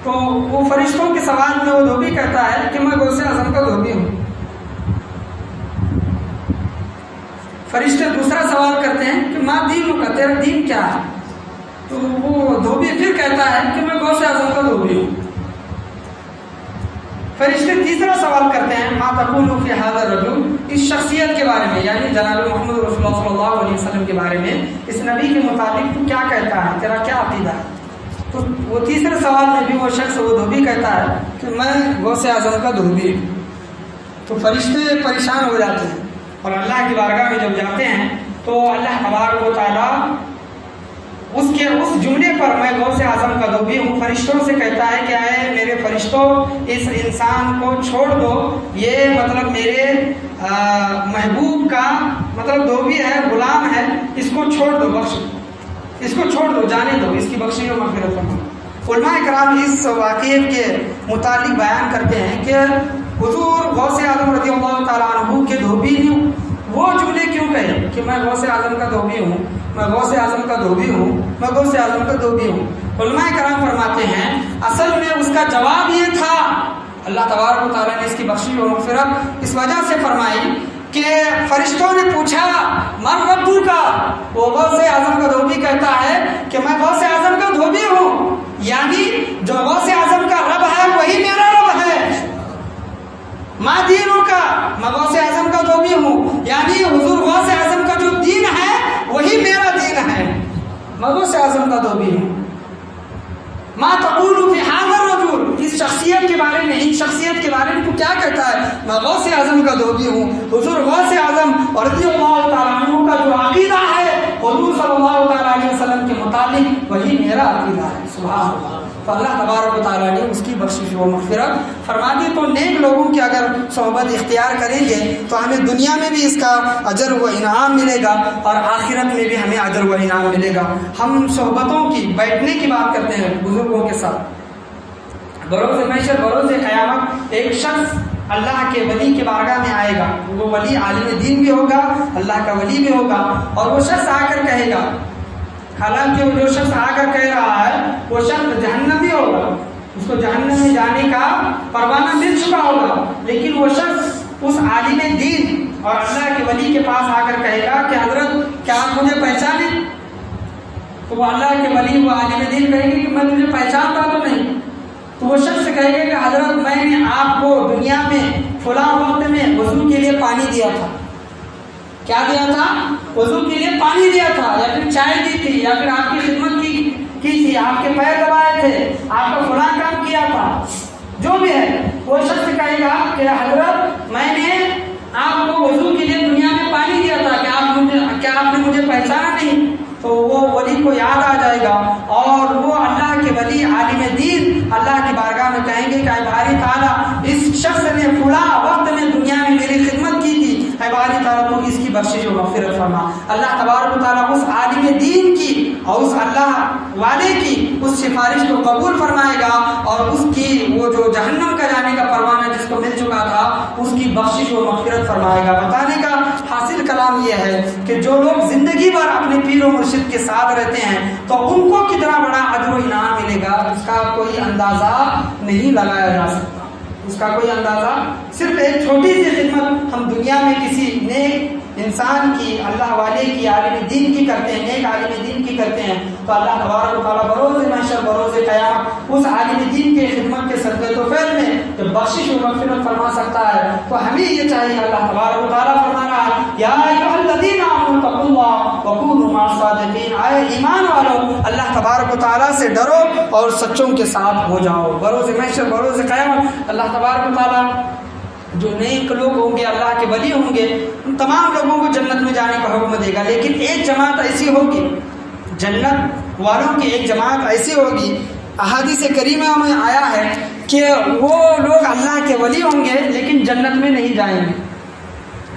تو وہ فرشتوں کے سوال میں وہ دھوبی کہتا ہے کہ میں غوث اعظم کا دھوبی ہوں۔ فرشتے دوسرا سوال کرتے ہیں کہ ماں دینوں کا، تیرا دین کیا ہے؟ تو وہ دھوبی پھر کہتا ہے کہ میں غوث اعظم کا دھوبی ہوں۔ فرشتے تیسرا سوال کرتے ہیں ماں تقول فی ھذا الرجل، اس شخصیت کے بارے میں، یعنی جناب محمد رسول اللہ صلی اللہ علیہ وسلم کے بارے میں، اس نبی کے متعلق تو کیا کہتا ہے، تیرا کیا عقیدہ ہے؟ تو وہ تیسرے سوال میں بھی وہ شخص، وہ دھوبی کہتا ہے کہ میں غوث اعظم کا دھوبی ہوں۔ تو فرشتے پریشان ہو جاتے ہیں اور اللہ کی بارگاہ میں جب جاتے ہیں تو اللہ تبارک و تعالیٰ اس جملے پر میں غوث اعظم کا دھوبی ہوں فرشتوں سے کہتا ہے کہ اے میرے فرشتوں، اس انسان کو چھوڑ دو، یہ مطلب میرے محبوب کا مطلب دھوبی ہے، غلام ہے، اس کو چھوڑ دو، بخش اس کو چھوڑ دو، جانے دو، اس کی بخشش و مغفرت فرماؤ۔ علماء کرام اس واقعے کے متعلق بیان کرتے ہیں کہ حضور غوث اعظم رضی اللہ تعالیٰ عنہ کے دھوبی نہیں، وہ جملے کیوں کہے کہ میں غوث اعظم کا دھوبی ہوں، میں غوث اعظم کا دھوبی ہوں، میں غوث اعظم کا دھوبی ہوں؟ علماء کرام فرماتے ہیں اصل میں اس کا جواب یہ تھا، اللہ تبارک و تعالیٰ نے اس کی بخشش و مغفرت اس وجہ سے فرمائی کہ فرشتوں نے پوچھا من ربو کا، وہ غوث اعظم کا دھوبی کہتا ہے کہ میں غوث اعظم کا دھوبی ہوں، یعنی جو غوث اعظم کا رب ہے وہی میرا رب ہے۔ ماں دینوں کا، میں غوث اعظم کا دھوبی ہوں، یعنی حضور غوث اعظم کا جو دین ہے وہی میرا دین ہے، میں غوث اعظم کا دھوبی ہوں۔ ماں تقول فی ھذا الرجل، اس شخصیت کے بارے میں، ان شخصیت کے بارے میں تو کیا کہتا ہے؟ میں غوث اعظم کا دھوبی ہوں۔ حضور غوث اعظم اور رضی اللہ تعالیٰ عنہ کا جو عقیدہ ہے حضور صلی اللہ تعالیٰ علیہ وسلم کے متعلق وہی میرا عقیدہ ہے، سبحان اللہ۔ تو اللہ تبارک و تعالیٰ نے اس کی بخشش و مغفرت فرما دی۔ تو نیک لوگوں کی اگر صحبت اختیار کریں گے تو ہمیں دنیا میں بھی اس کا اجر و انعام ملے گا اور آخرت میں بھی ہمیں اجر و انعام ملے گا۔ ہم صحبتوں کی، بیٹھنے کی بات کرتے ہیں بزرگوں کے ساتھ، بروز محشر، بروز قیامت ایک شخص اللہ کے ولی کے بارگاہ میں آئے گا، وہ ولی عالم دین بھی ہوگا، اللہ کا ولی بھی ہوگا، اور وہ شخص آ کر کہے گا، حالانکہ وہ جو شخص آ کر کہہ رہا ہے وہ شخص جہنمی ہوگا، اس کو جہنم میں جانے کا پروانہ مل چکا ہوگا، لیکن وہ شخص اس عالم دین اور اللہ کے ولی کے پاس آ کر کہے گا کہ حضرت کیا آپ مجھے پہچانے؟ تو وہ اللہ کے ولی، وہ عالم دین کہے گا کہ میں تجھے پہچانتا تو نہیں۔ تو وہ شخص کہے گا کہ حضرت میں نے آپ کو دنیا میں فلاں وقت میں وضو کے لیے پانی دیا تھا۔ کیا دیا تھا؟ وضو کے لیے پانی دیا تھا، یا پھر چائے دی تھی، یا پھر آپ کی خدمت کی تھی، آپ کے پیر دبائے تھے، آپ کا فلاں کام کیا تھا، جو بھی ہے۔ وہ شخص کہے گا کہ حضرت میں نے آپ کو وضو کے لیے دنیا میں پانی دیا تھا، کیا آپ نے مجھے پہچانا نہیں؟ تو وہ ولی کو یاد آ جائے گا اور وہ اللہ کے ولی عالم دین اللہ کی بارگاہ میں کہیں گے کہ اے باری تعالیٰ اس شخص نے فلاں وقت میں دنیا میں میری خدمت کی تھی، اے باری تعالیٰ تو اس کی بخشش و مغفرت فرما۔ اللہ تبارک و تعالیٰ اس عالم دین کی اور اس اللہ والے کی اس سفارش کو قبول فرمائے گا اور اس کی وہ جو جہنم کا جانے کا پروانہ جس کو مل چکا تھا اس کی بخشش و مغفرت فرمائے گا۔ بتانے کا حاصل کلام یہ ہے کہ جو لوگ زندگی بھر اپنے پیر و مرشد کے ساتھ رہتے ہیں تو ان کو کتنا بڑا اجر و انعام ملے گا اس کا کوئی اندازہ نہیں لگایا جا سکتا، اس کا کوئی اندازہ۔ صرف ایک چھوٹی سی خدمت ہم دنیا میں کسی نیک انسان کی، اللہ والے کی، عالم دین کی کرتے ہیں، نیک عالم دین کی کرتے ہیں تو اللہ تبارک و تعالیٰ بروز محشر، بروز قیامت اس عالم دین کے خدمت کے صدقے تو فعل میں جو بخشش و مغفرت فرما سکتا ہے۔ تو ہمیں یہ چاہیے، اللہ تبارک و تعالیٰ فرما رہا ہے یا ایھا الذین آمنوا اتقوا اللہ وکونوا مع الصادقین، اے ایمان والو اللہ تبارک و تعالیٰ سے ڈرو اور سچوں کے ساتھ ہو جاؤ۔ بروز محشر، بروز قیامت اللہ تبارک و تعالیٰ جو نیک لوگ ہوں گے، اللہ کے ولی ہوں گے، ان تمام لوگوں کو جنت میں جانے کا حکم دے گا، لیکن ایک جماعت ایسی ہوگی، جنت والوں کی ایک جماعت ایسی ہوگی، احادیث کریمہ میں آیا ہے کہ وہ لوگ اللہ کے ولی ہوں گے لیکن جنت میں نہیں جائیں گے،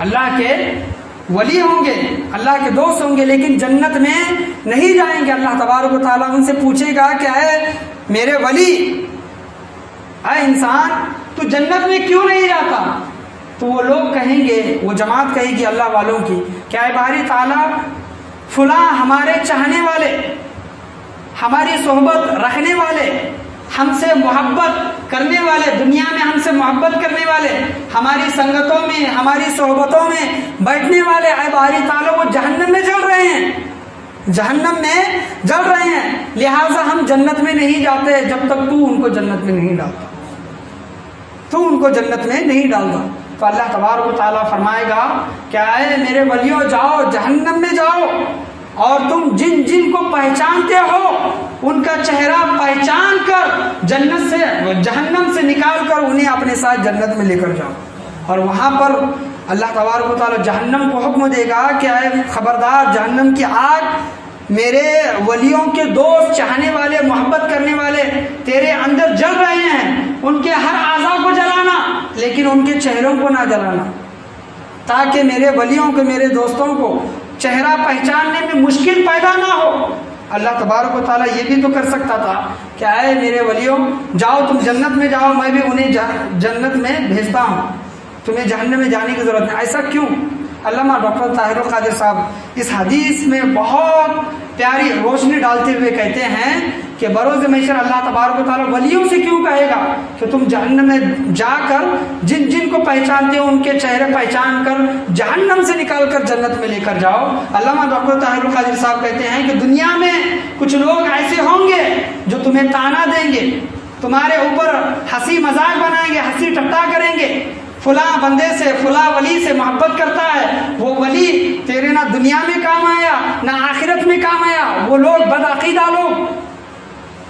اللہ کے ولی ہوں گے، اللہ کے دوست ہوں گے لیکن جنت میں نہیں جائیں گے۔ اللہ تبارک و تعالیٰ ان سے پوچھے گا کہ اے میرے ولی، اے انسان تو جنت میں کیوں نہیں جاتا؟ تو وہ لوگ کہیں گے، وہ جماعت کہے گی اللہ والوں کی کہ اے باری تعالیٰ فلاں ہمارے چاہنے والے، ہماری صحبت رکھنے والے، ہم سے محبت کرنے والے، دنیا میں ہم سے محبت کرنے والے، ہماری سنگتوں میں، ہماری صحبتوں میں بیٹھنے والے، اے باری تعالیٰ وہ جہنم میں جل رہے ہیں، جہنم میں جل رہے ہیں، لہٰذا ہم جنت میں نہیں جاتے جب تک تو ان کو جنت میں نہیں ڈالتا، تو ان کو جنت میں نہیں ڈالتا۔ تو اللہ تبارک و تعالیٰ فرمائے گا کہ اے میرے ولیوں جاؤ جہنم میں جاؤ، اور تم جن جن کو پہچانتے ہو ان کا چہرہ پہچان کر جنت سے، جہنم سے نکال کر انہیں اپنے ساتھ جنت میں لے کر جاؤ۔ اور وہاں پر اللہ تبارک و تعالیٰ جہنم کو حکم دے گا کہ اے خبردار، جہنم کی آگ میرے ولیوں کے دوست، چاہنے والے، محبت کرنے والے تیرے اندر جل رہے ہیں، ان کے ہر اعضاء کو جلانا لیکن ان کے چہروں کو نہ جلانا، تاکہ میرے ولیوں کو، میرے دوستوں کو چہرہ پہچاننے میں مشکل پیدا نہ ہو۔ اللہ تبارک و تعالیٰ یہ بھی تو کر سکتا تھا کہ اے میرے ولیوں جاؤ تم جنت میں جاؤ، میں بھی انہیں جنت میں بھیجتا ہوں، تمہیں جہنم میں جانے کی ضرورت نہیں۔ ایسا کیوں؟ علامہ ڈاکٹر طاہر القادر صاحب اس حدیث میں بہت پیاری روشنی ڈالتے ہوئے کہتے ہیں کہ بروز محشر اللہ تبارک و تعالیٰ ولیوں سے کیوں کہے گا کہ تم جہنم میں جا کر جن جن کو پہچانتے ہو ان کے چہرے پہچان کر جہنم سے نکال کر جنت میں لے کر جاؤ۔ علامہ ڈاکٹر طاہر القادر صاحب کہتے ہیں کہ دنیا میں کچھ لوگ ایسے ہوں گے جو تمہیں تانا دیں گے، تمہارے اوپر ہنسی مذاق بنائیں گے، ہنسی ٹھٹا کریں گے، فلاں بندے سے، فلاں ولی سے محبت کرتا ہے، وہ ولی تیرے نہ دنیا میں کام آیا نہ آخرت میں کام آیا، وہ لوگ بدعقیدہ لوگ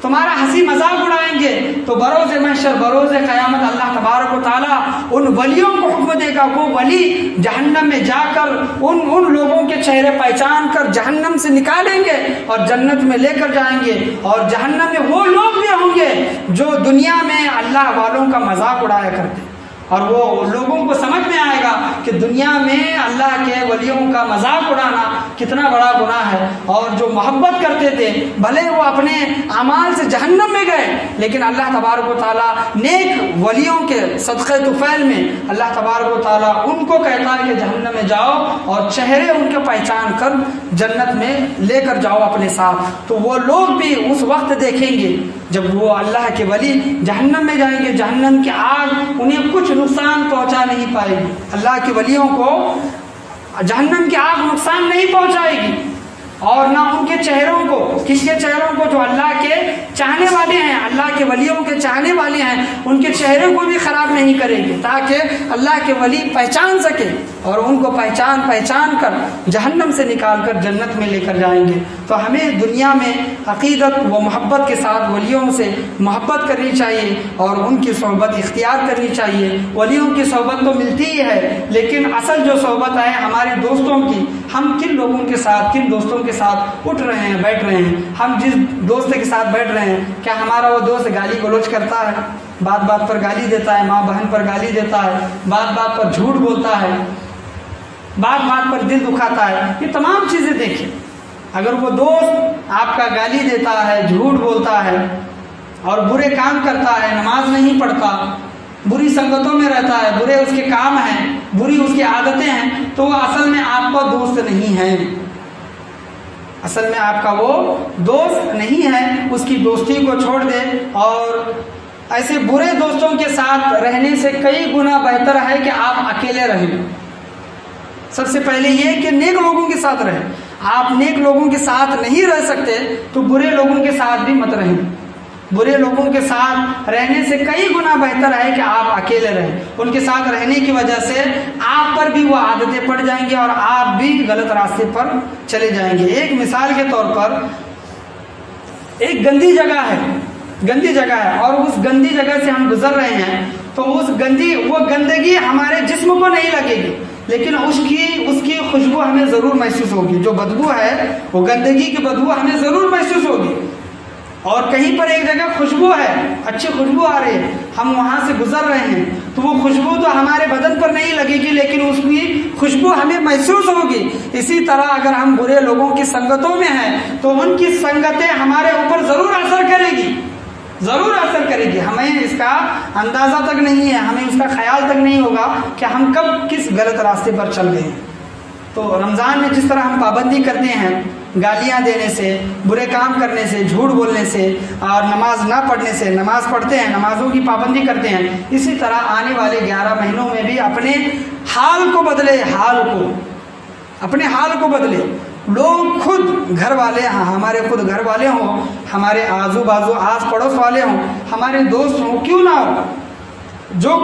تمہارا ہنسی مذاق اڑائیں گے۔ تو بروز محشر، بروز قیامت اللہ تبارک و تعالیٰ ان ولیوں کو حکم دے گا، وہ ولی جہنم میں جا کر ان لوگوں کے چہرے پہچان کر جہنم سے نکالیں گے اور جنت میں لے کر جائیں گے، اور جہنم میں وہ لوگ بھی ہوں گے جو دنیا میں اللہ والوں کا مذاق اڑایا کرتے، اور وہ لوگوں کو سمجھ میں آئے گا کہ دنیا میں اللہ کے ولیوں کا مذاق اڑانا کتنا بڑا گناہ ہے، اور جو محبت کرتے تھے بھلے وہ اپنے اعمال سے جہنم میں گئے لیکن اللہ تبارک و تعالیٰ نیک ولیوں کے صدقے طفیل میں اللہ تبارک و تعالیٰ ان کو کہتا ہے کہ جہنم میں جاؤ اور چہرے ان کے پہچان کر جنت میں لے کر جاؤ اپنے ساتھ۔ تو وہ لوگ بھی اس وقت دیکھیں گے جب وہ اللہ کے ولی جہنم میں جائیں گے، جہنم کی آگ انہیں کچھ نقصان پہنچا نہیں پائے گی، اللہ کے ولیوں کو جہنم کی آگ نقصان نہیں پہنچائے گی، اور نہ ان کے چہروں کو، کس کے چہروں کو؟ جو اللہ کے چاہنے والے ہیں، اللہ کے ولیوں کے چاہنے والے ہیں، ان کے چہرے کو بھی خراب نہیں کرے گی، تاکہ اللہ کے ولی پہچان سکے اور ان کو پہچان کر جہنم سے نکال کر جنت میں لے کر جائیں گے۔ تو ہمیں دنیا میں عقیدت و محبت کے ساتھ ولیوں سے محبت کرنی چاہیے اور ان کی صحبت اختیار کرنی چاہیے۔ ولیوں کی صحبت تو ملتی ہی ہے، لیکن اصل جو صحبت ہے ہمارے دوستوں کی، ہم کن لوگوں کے ساتھ، کن دوستوں کے ساتھ اٹھ رہے ہیں، بیٹھ رہے ہیں، ہم جس دوست کے ساتھ بیٹھ رہے ہیں کیا ہمارا وہ دوست گالی گلوچ کرتا ہے، بات بات پر گالی دیتا ہے، ماں بہن پر گالی دیتا ہے، بات بات پر جھوٹ بولتا ہے، بات بات پر دل دکھاتا ہے؟ یہ تمام چیزیں دیکھیں، اگر وہ دوست آپ کا گالی دیتا ہے، جھوٹ بولتا ہے اور برے کام کرتا ہے، نماز نہیں پڑھتا، بری سنگتوں میں رہتا ہے، برے اس کے کام ہیں، بری اس کی عادتیں ہیں، تو وہ اصل میں آپ کا دوست نہیں ہے، اصل میں آپ کا وہ دوست نہیں ہے۔ اس کی دوستی کو چھوڑ دے، اور ایسے برے دوستوں کے ساتھ رہنے سے کئی گنا بہتر ہے کہ آپ اکیلے رہیں۔ سب سے پہلے یہ کہ نیک لوگوں کے ساتھ رہیں، آپ نیک لوگوں کے ساتھ نہیں رہ سکتے تو برے لوگوں کے ساتھ بھی مت رہیں، برے لوگوں کے ساتھ رہنے سے کئی گنا بہتر ہے کہ آپ اکیلے رہیں۔ ان کے ساتھ رہنے کی وجہ سے آپ پر بھی وہ عادتیں پڑ جائیں گی اور آپ بھی غلط راستے پر چلے جائیں گے۔ ایک مثال کے طور پر ایک گندی جگہ ہے اور اس گندی جگہ سے ہم گزر رہے ہیں، تو وہ گندگی ہمارے جسم کو نہیں لگے گی، لیکن اس کی خوشبو ہمیں ضرور محسوس ہوگی، جو بدبو ہے وہ گندگی کی بدبو ہمیں ضرور محسوس ہوگی۔ اور کہیں پر ایک جگہ خوشبو ہے، اچھی خوشبو آ رہی ہے، ہم وہاں سے گزر رہے ہیں، تو وہ خوشبو تو ہمارے بدن پر نہیں لگے گی لیکن اس کی خوشبو ہمیں محسوس ہوگی۔ اسی طرح اگر ہم برے لوگوں کی سنگتوں میں ہیں تو ان کی سنگتیں ہمارے اوپر ضرور اثر کرے گی، ہمیں اس کا اندازہ تک نہیں ہے، ہمیں اس کا خیال تک نہیں ہوگا کہ ہم کب کس غلط راستے پر چل گئے ہیں۔ تو رمضان میں جس طرح ہم پابندی کرتے ہیں گالیاں دینے سے، برے کام کرنے سے، جھوٹ بولنے سے اور نماز نہ پڑھنے سے، نماز پڑھتے ہیں، نمازوں کی پابندی کرتے ہیں، اسی طرح آنے والے 11 مہینوں میں بھی اپنے حال کو بدلے، اپنے حال کو بدلے۔ لوگ خود گھر والے، ہمارے خود گھر والے ہوں، ہمارے آزو بازو آس پڑوس والے ہوں، ہمارے دوست ہوں، کیوں نہ ہو، جو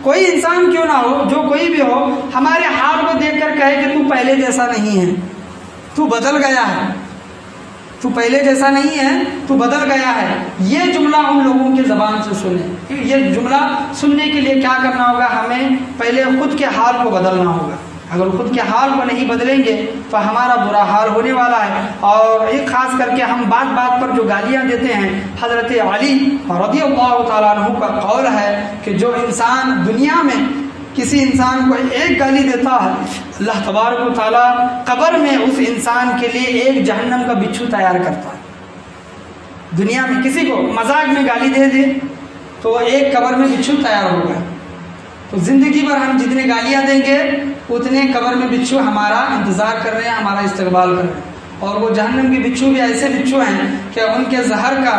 کوئی انسان کیوں نہ ہو، جو کوئی بھی ہو، ہمارے حال کو دیکھ کر کہے کہ تو پہلے جیسا نہیں ہے، تو بدل گیا ہے، تو پہلے جیسا نہیں ہے، تو بدل گیا ہے۔ یہ جملہ ان لوگوں کی زبان سے سنیں۔ یہ جملہ سننے کے لیے کیا کرنا ہوگا؟ ہمیں پہلے خود کے حال کو بدلنا ہوگا۔ اگر خود کے حال کو نہیں بدلیں گے تو ہمارا برا حال ہونے والا ہے۔ اور ایک خاص کر کے ہم بات بات پر جو گالیاں دیتے ہیں، حضرت علی رضی اللہ تعالیٰ عنہ کا قول ہے کہ جو انسان دنیا میں کسی انسان کو ایک گالی دیتا ہے، اللہ تبارک و تعالیٰ قبر میں اس انسان کے لیے ایک جہنم کا بچھو تیار کرتا ہے۔ دنیا میں کسی کو مذاق میں گالی دے دے تو ایک قبر میں بچھو تیار ہوگا۔ تو زندگی بھر ہم جتنے گالیاں دیں گے اتنے قبر میں بچھو ہمارا انتظار کر رہے ہیں، ہمارا استقبال کر رہے ہیں۔ اور وہ جہنم کے بچھو بھی ایسے بچھو ہیں کہ ان کے زہر کا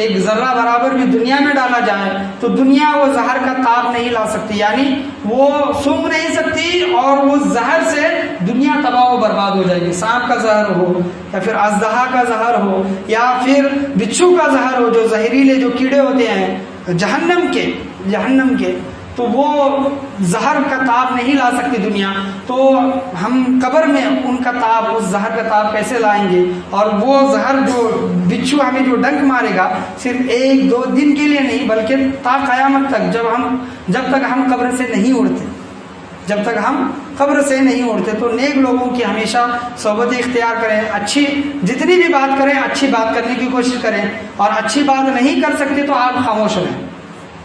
ایک ذرہ برابر بھی دنیا میں ڈالا جائے تو دنیا وہ زہر کا تاب نہیں لا سکتی، یعنی وہ سونگھ نہیں سکتی، اور وہ زہر سے دنیا تباہ و برباد ہو جائے گی۔ سانپ کا زہر ہو یا پھر اژدہا کا زہر ہو یا پھر بچھو کا زہر ہو، جو زہریلے جو کیڑے ہوتے ہیں جہنم کے، تو وہ زہر کا تاب نہیں لا سکتی دنیا۔ تو ہم قبر میں ان کا تاب، اس زہر کا تاب کیسے لائیں گے؟ اور وہ زہر جو بچھو ہمیں جو ڈنک مارے گا صرف 1-2 دن کے لیے نہیں بلکہ تا قیامت تک، جب تک ہم قبر سے نہیں اڑتے، تو نیک لوگوں کی ہمیشہ صحبت اختیار کریں، اچھی جتنی بھی بات کریں اچھی بات کرنے کی کوشش کریں، اور اچھی بات نہیں کر سکتے تو آپ خاموش رہیں،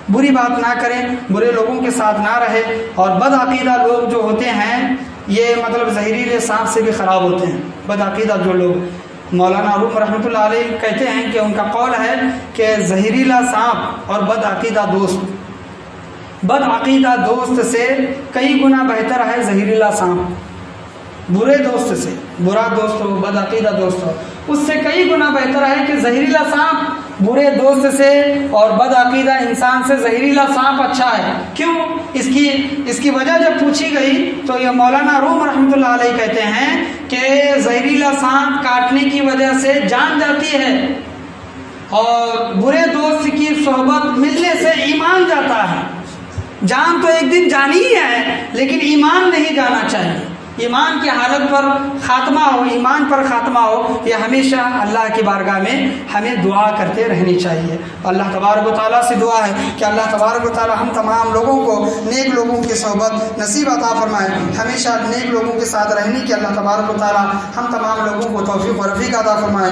بری بات نہ کریں، برے لوگوں کے ساتھ نہ رہے۔ اور بد عقیدہ لوگ جو ہوتے ہیں یہ مطلب زہریلے سانپ سے بھی خراب ہوتے ہیں۔ بد عقیدہ جو لوگ، مولانا روم رحمۃ اللہ علیہ کہتے ہیں کہ ان کا قول ہے کہ زہریلا سانپ اور بد عقیدہ دوست سے کئی گنا بہتر ہے زہریلا سانپ۔ برے دوست سے، برا دوست ہو، بد عقیدہ دوست ہو، اس سے کئی گنا بہتر ہے کہ زہریلا سانپ برے دوست سے اور بد عقیدہ انسان سے زہریلا سانپ اچھا ہے۔ کیوں؟ اس کی وجہ جب پوچھی گئی تو یہ مولانا روم رحمۃ اللہ علیہ کہتے ہیں کہ زہریلا سانپ کاٹنے کی وجہ سے جان جاتی ہے، اور برے دوست کی صحبت ملنے سے ایمان جاتا ہے۔ جان تو ایک دن جانی ہی ہے، لیکن ایمان نہیں جانا چاہیے۔ ایمان کی حالت پر خاتمہ ہو، ایمان پر خاتمہ ہو، یہ ہمیشہ اللہ کی بارگاہ میں ہمیں دعا کرتے رہنی چاہیے۔ اللہ تبارک و تعالیٰ سے دعا ہے کہ اللہ تبارک و تعالیٰ ہم تمام لوگوں کو نیک لوگوں کی صحبت نصیب عطا فرمائے، ہمیشہ نیک لوگوں کے ساتھ رہنے کی اللہ تبارک و تعالیٰ ہم تمام لوگوں کو توفیق و رفیق عطا فرمائے۔